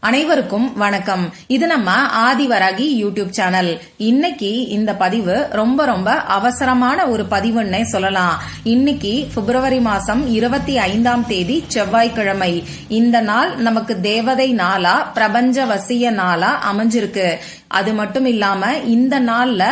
அனைவருக்கும் வணக்கம். இது நம்ம ஆதிவராகி யூடியூப் சேனல். இன்னைக்கு இந்த பதிவு ரொம்ப அவசரமான ஒரு பதிவுன்னே சொல்லலாம். இன்னைக்கு பிப்ரவரி மாசம் 25ஆம் தேதி செவ்வாய்க்கிழமை. இந்த நாள் நமக்கு தேவதை நாளா, பிரபஞ்ச வசிய நாளா அமைஞ்சிருக்கு. அது மட்டும் இல்லாம இந்த நாள்ல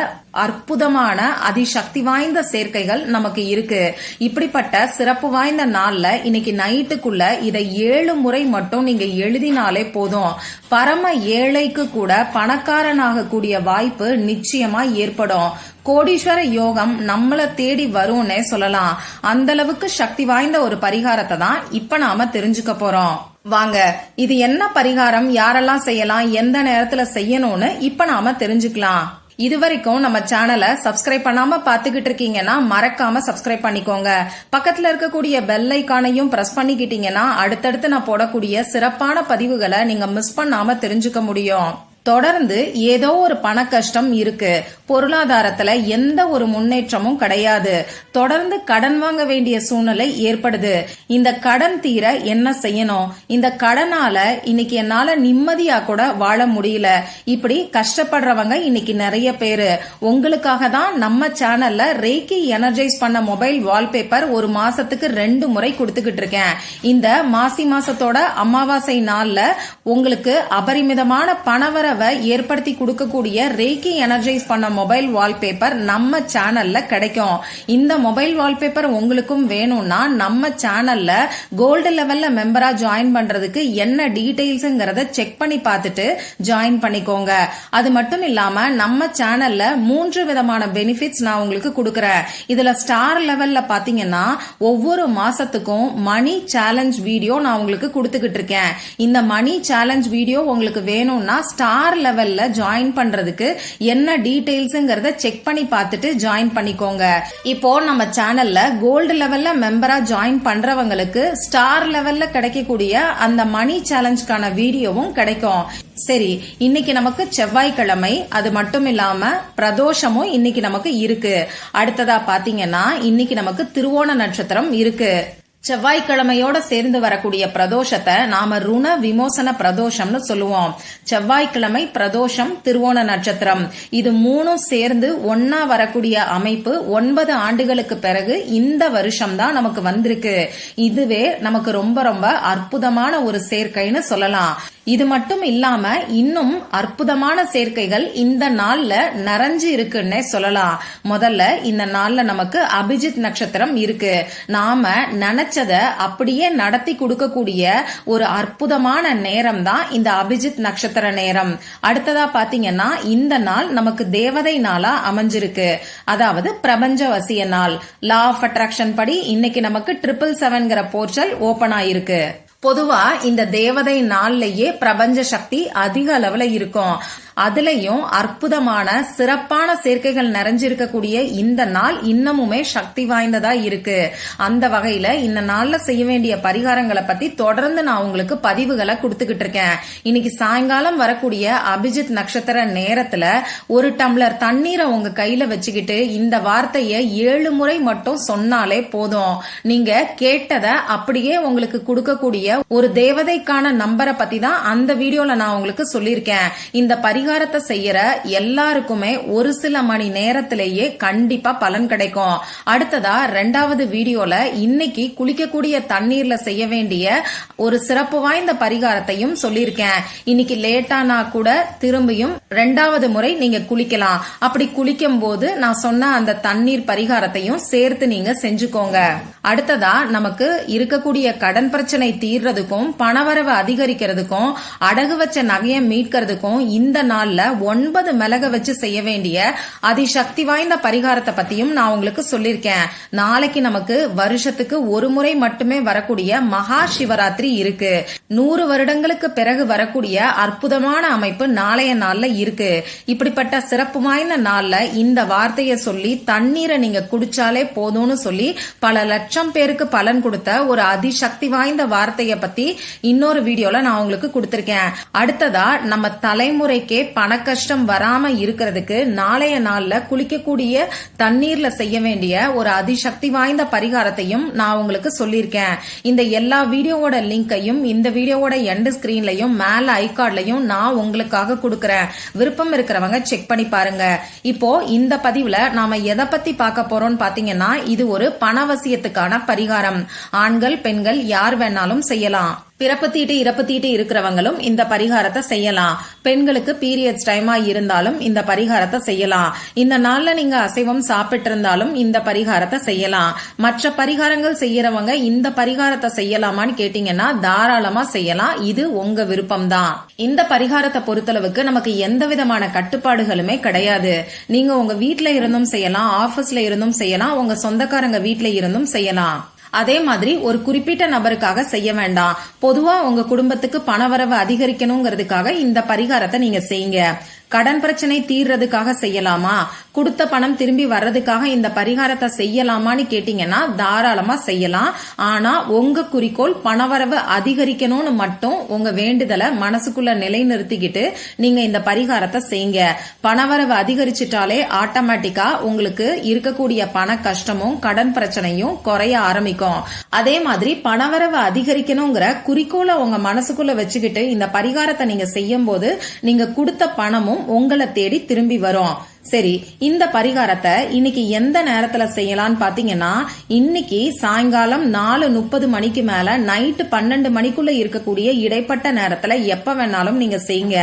அற்புதமான அதிசக்தி வாய்ந்த சேர்க்கைகள் நமக்கு இருக்கு. இப்படிப்பட்ட சிறப்பு வாய்ந்த நாள்ல இன்னைக்கு நைட்டுக்குள்ள இதை 7 முறை மட்டும் நீங்க எழுதினாலே போதும். பரம ஏழைக்கு கூட பணக்காரனாக கூடிய வாய்ப்பு நிச்சயமா ஏற்படும். கோடீஸ்வர யோகம் நம்மள தேடி வரும்னே சொல்லலாம். அந்த அளவுக்கு சக்தி வாய்ந்த ஒரு பரிகாரத்தை தான் இப்ப நாம தெரிஞ்சுக்க போறோம். வாங்க, இது என்ன பரிகாரம், யாரெல்லாம் செய்யலாம், எந்த நேரத்துல செய்யணும்னு இப்ப நாம தெரிஞ்சுக்கலாம். இதுவரைக்கும் நம்ம சேனலை சப்ஸ்கிரைப் பண்ணாம பாத்துக்கிட்டு இருக்கீங்கன்னா மறக்காம சப்ஸ்கிரைப் பண்ணிக்கோங்க. பக்கத்துல இருக்கக்கூடிய பெல் ஐகானையும் பிரஸ் பண்ணிக்கிட்டீங்கன்னா அடுத்தடுத்து நான் போடக்கூடிய சிறப்பான பதிவுகளை நீங்க மிஸ் பண்ணாம தெரிஞ்சுக்க முடியும். தொடர்ந்து ஏதோ ஒரு பண கஷ்டம் இருக்கு, பொருளாதாரத்துல எந்த ஒரு முன்னேற்றமும் கிடையாது, தொடர்ந்து கடன் வாங்க வேண்டிய சூழ்நிலை ஏற்படுது. இந்த கடன் தீர என்ன செய்யணும், இந்த கடனால இன்னைக்கு என்னால நிம்மதியா கூட வாழ முடியல, இப்படி கஷ்டப்படுறவங்க இன்னைக்கு நிறைய பேரு. உங்களுக்காக தான் நம்ம சேனல்ல ரேக்கி எனர்ஜைஸ் பண்ண மொபைல் வால்பேப்பர் ஒரு மாசத்துக்கு 2 முறை கொடுத்துக்கிட்டு இருக்கேன். இந்த மாசி மாசத்தோட அமாவாசை நாள்ல உங்களுக்கு அபரிமிதமான பணவர ஏற்படுத்தி கொடுக்கக்கூடிய ரேக்கி எனர்ஜைஸ் பண்ண மொபைல் வால்பேப்பர் நம்ம சேனல்ல கிடைக்கும். இந்த மொபைல் வால்பேப்பர் உங்களுக்கும் வேணும்னா நம்ம சேனல்ல கோல்டு லெவல்ல மெம்பரா ஜாயின் பண்றதுக்கு என்ன டீடைல்ஸ்ங்கறத செக் பண்ணி பார்த்துட்டு ஜாயின் பண்ணிக்கோங்க. அது மட்டும் இல்லாம நம்ம சேனல்ல 3 விதமான பெனிஃபிட்ஸ் நான் உங்களுக்கு கொடுக்கறேன். இதுல ஸ்டார் லெவல்ல பாத்தீங்கன்னா ஒவ்வொரு மாசத்துக்கும் மணி சேலஞ்ச் வீடியோ நான் உங்களுக்கு கொடுத்துக்கிட்டு இருக்கேன். இந்த மணி சேலஞ்ச் வீடியோ உங்களுக்கு வேணும்னா ஸ்டார் லெவல்ல ஜாயின் பண்றதுக்கு என்ன டீடைல்ஸ்ங்கறத செக் பண்ணி பார்த்துட்டு ஜாயின் பண்ணிக்கோங்க. இப்போ நம்ம சேனல்ல கோல்டு லெவல்ல மெம்பரா ஜாயின் பண்றவங்களுக்கு ஸ்டார் லெவல்ல கிடைக்கக்கூடிய அந்த மணி சேலஞ்சுக்கான வீடியோவும் கிடைக்கும். சரி, இன்னைக்கு நமக்கு செவ்வாய்க்கிழமை, அது மட்டும் இல்லாம பிரதோஷமும் இன்னைக்கு நமக்கு இருக்கு. அடுத்ததா பாத்தீங்கன்னா இன்னைக்கு நமக்கு திருவோண நட்சத்திரம் இருக்கு. செவ்வாய்க்கிழமையோட சேர்ந்து வரக்கூடிய பிரதோஷத்தை நாம ருண விமோசன பிரதோஷம்னு சொல்லுவோம். செவ்வாய்க்கிழமை, பிரதோஷம், திருவோண நட்சத்திரம், இது 3 சேர்ந்து ஒன்னா வரக்கூடிய அமைப்பு 9 ஆண்டுகளுக்கு பிறகு இந்த வருஷம் தான் நமக்கு வந்திருக்கு. இதுவே நமக்கு ரொம்ப அற்புதமான ஒரு சேர்க்கைன்னு சொல்லலாம். இது மட்டும் இல்லாம இன்னும் அற்புதமான சேர்க்கைகள் இந்த நாள்ல நிறைஞ்சு இருக்குன்னே சொல்லலாம். முதல்ல இந்த நாள்ல நமக்கு அபிஜித் நட்சத்திரம் இருக்கு. நாம நினைச்சத அப்படியே நடத்தி கொடுக்கக்கூடிய ஒரு அற்புதமான நேரம் தான் இந்த அபிஜித் நட்சத்திர நேரம். அடுத்ததா பாத்தீங்கன்னா இந்த நாள் நமக்கு தேவதை நாளா அமைஞ்சிருக்கு. அதாவது பிரபஞ்ச வசிய நாள். லா ஆஃப் அட்ராக்ஷன் படி இன்னைக்கு நமக்கு 777 போர்ட்டல் ஓபன் ஆயிருக்கு. பொதுவா இந்த தேவதை நாள்லயே பிரபஞ்ச சக்தி அதிக அளவுல இருக்கும். அதுலயும் அற்புதமான சிறப்பான சேர்க்கைகள் நிறைஞ்சிருக்கக்கூடிய இந்த நாள் இன்னமுமே சக்தி வாய்ந்ததா இருக்கு. அந்த வகையில இந்த நாள்ல செய்ய வேண்டிய பரிகாரங்களை பத்தி தொடர்ந்து நான் உங்களுக்கு பதிவுகளை கொடுத்துக்கிட்டு இருக்கேன். இன்னைக்கு சாயங்காலம் வரக்கூடிய அபிஜித் நட்சத்திர நேரத்துல 1 டம்ளர் தண்ணீரை உங்க கையில வச்சுக்கிட்டு இந்த வார்த்தையை 7 முறை மட்டும் சொன்னாலே போதும். நீங்க கேட்டதை அப்படியே உங்களுக்கு கொடுக்கக்கூடிய ஒரு தேவதைக்கான நம்பரை பத்தி தான் அந்த வீடியோல நான் உங்களுக்கு சொல்லியிருக்கேன். இந்த பரிகாரத்தை செய்யற எல்லாருக்குமே ஒரு சில மணி நேரத்திலேயே கண்டிப்பா பலன் கிடைக்கும். அடுத்ததா 2வது வீடியோல இன்னைக்கு குளிக்கக்கூடிய தண்ணீர்ல செய்ய வேண்டிய ஒரு சிறப்பு வாய்ந்த பரிகாரத்தையும் சொல்லியிருக்கேன். இன்னைக்கு லேட்டானா கூட திரும்பியும் 2வது முறை நீங்க குளிக்கலாம். அப்படி குளிக்கும் போது நான் சொன்ன அந்த தண்ணீர் பரிகாரத்தையும் சேர்த்து நீங்க செஞ்சுக்கோங்க. அடுத்ததா நமக்கு இருக்கக்கூடிய கடன் பிரச்சனை தீர்றதுக்கும் பணவரவு அதிகரிக்கிறதுக்கும் அடகு வச்ச நகையை மீட்கிறதுக்கும் இந்த நாள்ல 9 மிளக வச்சு செய்ய வேண்டிய அதிசக்தி வாய்ந்த பரிகாரத்தை பத்தியும் நான் உங்களுக்கு சொல்லியிருக்கேன். நாளைக்கு நமக்கு வருஷத்துக்கு ஒரு முறை மட்டுமே வரக்கூடிய மகா சிவராத்திரி இருக்கு. 100 வருடங்களுக்கு பிறகு வரக்கூடிய அற்புதமான அமைப்பு நாளைய நாள்ல இருக்கு. இப்படிப்பட்ட சிறப்பு வாய்ந்த நாள்ல இந்த வார்த்தையை சொல்லி தண்ணீரை நீங்க குடிச்சாலே போதும்னு சொல்லி பல லட்சம் பேருக்கு பலன் கொடுத்த ஒரு அதிசக்தி வாய்ந்த வார்த்தையை முறைய பத்தி இன்னொரு வீடியோல நான் உங்களுக்கு கொடுத்திருக்கேன். அடுத்ததா நம்ம தலைமுறைக்கே பண கஷ்டம் வராம இருக்கிறதுக்கு நாளைய நாள்ல குளிக்கக்கூடிய தண்ணீர்ல செய்ய வேண்டிய ஒரு அதிசக்தி வாய்ந்த பரிகாரத்தையும் நான் உங்களுக்கு சொல்லியிருக்கேன். இந்த எல்லா வீடியோவோட லிங்கையும் இந்த வீடியோவோட எண்ட் ஸ்கிரீன்லயும் மேல ஐகார்ட்லயும் நான் உங்களுக்காக கொடுக்கறேன். விருப்பம் இருக்கிறவங்க செக் பண்ணி பாருங்க. இப்போ இந்த பதிவுல நாம எதை பத்தி பார்க்க போறோம்னு பாத்தீங்கன்னா, இது ஒரு பணவசியத்துக்கான பரிகாரம். ஆண்கள் பெண்கள் யார் வேணாலும் செய்யலாம். பிறப்புத்தீட்டு இறப்புத்தீட்டு இருக்கிறவங்களும் இந்த பரிகாரத்தை செய்யலாம். பெண்களுக்கு பீரியட்ஸ் டைமா இருந்தாலும் இந்த பரிகாரத்தை செய்யலாம். இந்த நாள்ல நீங்க அசைவம் சாப்பிட்டு இருந்தாலும் இந்த பரிகாரத்தை செய்யலாம். மற்ற பரிகாரங்கள் செய்யறவங்க இந்த பரிகாரத்தை செய்யலாமான்னு கேட்டீங்கன்னா தாராளமா செய்யலாம். இது உங்க விருப்பம் தான். இந்த பரிகாரத்தை பொறுத்தளவுக்கு நமக்கு எந்த விதமான கட்டுப்பாடுகளுமே கிடையாது. நீங்க உங்க வீட்ல இருந்தும் செய்யலாம், ஆபீஸ்ல இருந்தும் செய்யலாம், உங்க சொந்தக்காரங்க வீட்ல இருந்தும் செய்யலாம். அதே மாதிரி ஒரு குறிப்பிட்ட நபருக்காக செய்ய வேண்டாம். பொதுவா உங்க குடும்பத்துக்கு பணவரவு அதிகரிக்கணுங்கிறதுக்காக இந்த பரிகாரத்தை நீங்க செய்யுங்க. கடன் பிரச்சனை தீர்றதுக்காக செய்யலாமா, கொடுத்த பணம் திரும்பி வர்றதுக்காக இந்த பரிகாரத்தை செய்யலாமான்னு கேட்டீங்கன்னா தாராளமா செய்யலாம். ஆனா உங்க குறிக்கோள் பணவரவு அதிகரிக்கணும்னு மட்டும் உங்க வேண்டுதலை மனசுக்குள்ள நிலைநிறுத்திக்கிட்டு நீங்க இந்த பரிகாரத்தை செய்யுங்க. பணவரவு அதிகரிச்சுட்டாலே ஆட்டோமேட்டிக்கா உங்களுக்கு இருக்கக்கூடிய பண கஷ்டமும் கடன் பிரச்சனையும் குறைய ஆரம்பிக்கும். அதே மாதிரி பணவரவு அதிகரிக்கணுங்கிற குறிக்கோளை உங்க மனசுக்குள்ள வச்சுக்கிட்டு இந்த பரிகாரத்தை நீங்க செய்யும் போது நீங்க கொடுத்த பணமும் உங்களை தேடி திரும்பி வரும். சரி, இந்த பரிகாரத்தை இன்னைக்கு எந்த நேரத்துல செய்யலாம்னு பாத்தீங்கன்னா, இன்னைக்கு சாயங்காலம் 4:30 மணிக்கு மேல நைட்டு 12 மணிக்குள்ள இருக்கக்கூடிய இடைப்பட்ட நேரத்துல எப்ப வேணாலும் நீங்க செய்யுங்க.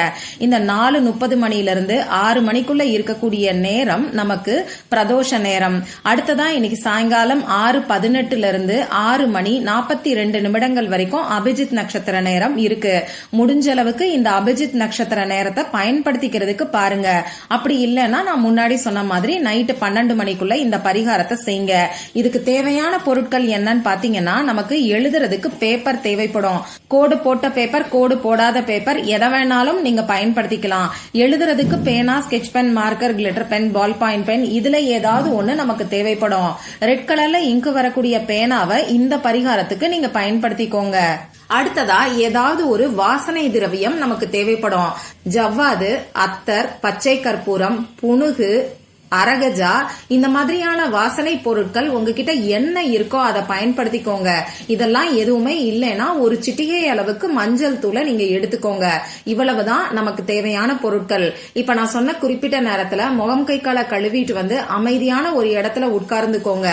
இந்த 4:30 மணில இருந்து 6 மணிக்குள்ள இருக்கக்கூடிய நேரம் நமக்கு பிரதோஷ நேரம். அடுத்ததா இன்னைக்கு சாயங்காலம் 6:18 இருந்து 6 மணி 42 நிமிடங்கள் வரைக்கும் அபிஜித் நட்சத்திர நேரம் இருக்கு. முடிஞ்ச அளவுக்கு இந்த அபிஜித் நட்சத்திர நேரத்தை பயன்படுத்திக்கிறதுக்கு பாருங்க. அப்படி இல்லைன்னா நான் முன்னாடி சொன்ன மாதிரி நைட்டு 12 மணிக்குள்ள இந்த பரிகாரத்தை செய்யுங்க. இதுக்கு தேவையான பொருட்கள் என்னன்னு பாத்தீங்கன்னா, நமக்கு எழுதுறதுக்கு பேப்பர் தேவைப்படும். கோடு போட்ட பேப்பர், கோடு போடாத பேப்பர் எதை வேணாலும் நீங்க பயன்படுத்திக்கலாம். எழுதுறதுக்கு பேனா, sketch pen, marker, glitter pen, ballpoint pen, இதுல ஏதாவது ஒண்ணு நமக்கு தேவைப்படும். ரெட் கலர்ல இங்கு வரக்கூடிய பேனாவை இந்த பரிகாரத்துக்கு நீங்க பயன்படுத்திக்கோங்க. அடுத்ததா ஏதாவது ஒரு வாசனை திரவியம் நமக்கு தேவைப்படும். ஜவ்வாது, அத்தர், பச்சை கற்பூரம், புனுகு, அரகஜா, இந்த மாதிரியான வாசனை பொருட்கள் உங்ககிட்ட என்ன இருக்கோ அதை பயன்படுத்திக்கோங்க. இதெல்லாம் எதுவுமே இல்லைன்னா ஒரு சிட்டிகை அளவுக்கு மஞ்சள் தூளை நீங்க எடுத்துக்கோங்க. இவ்வளவுதான் நமக்கு தேவையான பொருட்கள். இப்ப நான் சொன்ன குறிப்பிட்ட நேரத்துல முகம் கை காலை கழுவிட்டு வந்து அமைதியான ஒரு இடத்துல உட்கார்ந்துக்கோங்க.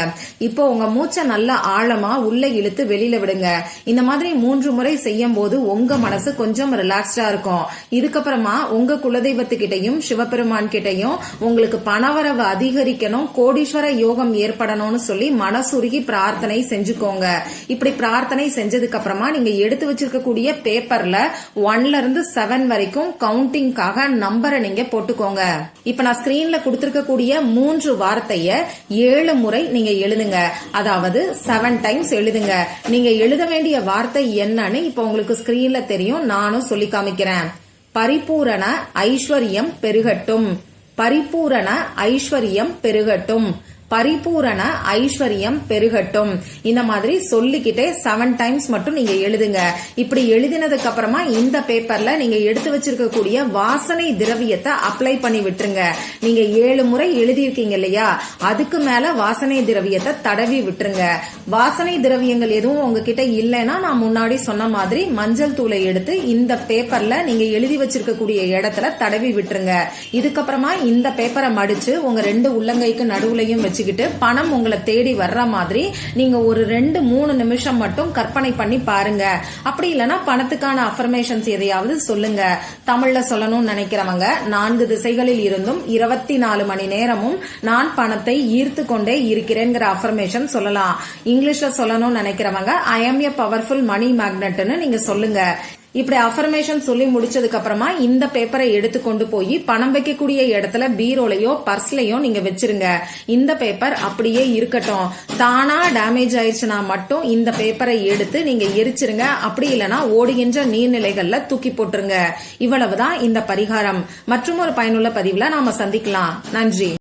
இப்போ உங்க மூச்சை நல்லா ஆழமா உள்ள இழுத்து வெளியில விடுங்க. இந்த மாதிரி 3 முறை செய்யும் போது உங்க மனசு கொஞ்சம் ரிலாக்ஸ்டா இருக்கும். இதுக்கப்புறமா உங்க குலதெய்வத்துக்கிட்டையும் சிவபெருமான் கிட்டையும் உங்களுக்கு பணவர அதிகரிக்கணும், கோடீஸ்வர யோகம் ஏற்படணும்னு சொல்லி மனசுருகி பிரார்த்தனை செஞ்சுக்கோங்க. இப்படி பிரார்த்தனை செஞ்சதுக்கு அப்புறமா நீங்க எடுத்து வச்சிருக்கக்கூடிய பேப்பர்ல 1ல இருந்து 7 வரைக்கும் கவுண்டிங்காக நம்பரை நீங்க போட்டுக்கோங்க. இப்ப நான் ஸ்கிரீன்ல கொடுத்திருக்கக்கூடிய 3 வார்த்தைய 7 முறை நீங்க எழுதுங்க. அதாவது 7 டைம்ஸ் எழுதுங்க. நீங்க எழுத வேண்டிய வார்த்தை என்னன்னு இப்ப உங்களுக்கு ஸ்கிரீன்ல தெரியும், நானும் சொல்லி காமிக்கிறேன். பரிபூரண ஐஸ்வர்யம் பெருகட்டும், பரிபூரண ஐஸ்வர்யம் பெருகட்டும், பரிபூரண ஐஸ்வர்யம் பெருகட்டும். இந்த மாதிரி சொல்லிக்கிட்டே 7 டைம்ஸ் மட்டும் நீங்க எழுதுங்க. இப்படி எழுதினதுக்கு அப்புறமா இந்த பேப்பர்ல நீங்க எடுத்து வச்சிருக்கக்கூடிய வாசனை திரவியத்தை அப்ளை பண்ணி விட்டுருங்க. நீங்க 7 முறை எழுதியிருக்கீங்க இல்லையா, அதுக்கு மேல வாசனை திரவியத்தை தடவி விட்டுருங்க. வாசனை திரவியங்கள் எதுவும் உங்ககிட்ட இல்லைன்னா நான் முன்னாடி சொன்ன மாதிரி மஞ்சள் தூளை எடுத்து இந்த பேப்பர்ல நீங்க எழுதி வச்சிருக்கக்கூடிய இடத்துல தடவி விட்டுருங்க. இதுக்கப்புறமா இந்த பேப்பரை மடிச்சு உங்க 2 உள்ளங்கைக்கு நடுவுலையும் வச்சுக்கிட்டு பணம் உங்களை தேடி வர்ற மாதிரி நீங்க ஒரு 2-3 நிமிஷம் மட்டும் கற்பனை பண்ணி பாருங்க. அப்படி இல்லைன்னா பணத்துக்கான அஃபர்மேஷன்ஸ் எதையாவது சொல்லுங்க. தமிழ்ல சொல்லணும்னு நினைக்கிறவங்க 4 திசைகளில் இருந்தும் 24 மணி நேரமும் நான் பணத்தை ஈர்த்து கொண்டே இருக்கிறேங்கிற அஃபர்மேஷன் சொல்லலாம். இங்கிலீஷ்ல சொல்லணும்னு நினைக்கிறவங்க ஐ எம் எ பவர்ஃபுல் மணி மேக்னெட்னு நீங்க சொல்லுங்க. இப்படி அஃபர்மேஷன் சொல்லி முடிச்சதுக்கு அப்புறமா இந்த பேப்பரை எடுத்து கொண்டு போய் பணம் வைக்கக்கூடிய இடத்துல பீரோலையோ பர்ஸ்லயோ நீங்க வச்சிருங்க. இந்த பேப்பர் அப்படியே இருக்கட்டும். தானா டேமேஜ் ஆயிடுச்சுன்னா மட்டும் இந்த பேப்பரை எடுத்து நீங்க எரிச்சிருங்க. அப்படி இல்லைன்னா ஓடுகின்ற நீர்நிலைகள்ல தூக்கி போட்டுருங்க. இவ்வளவுதான் இந்த பரிகாரம். மற்றும் ஒரு பயனுள்ள பதிவுல நாம சந்திக்கலாம். நன்றி.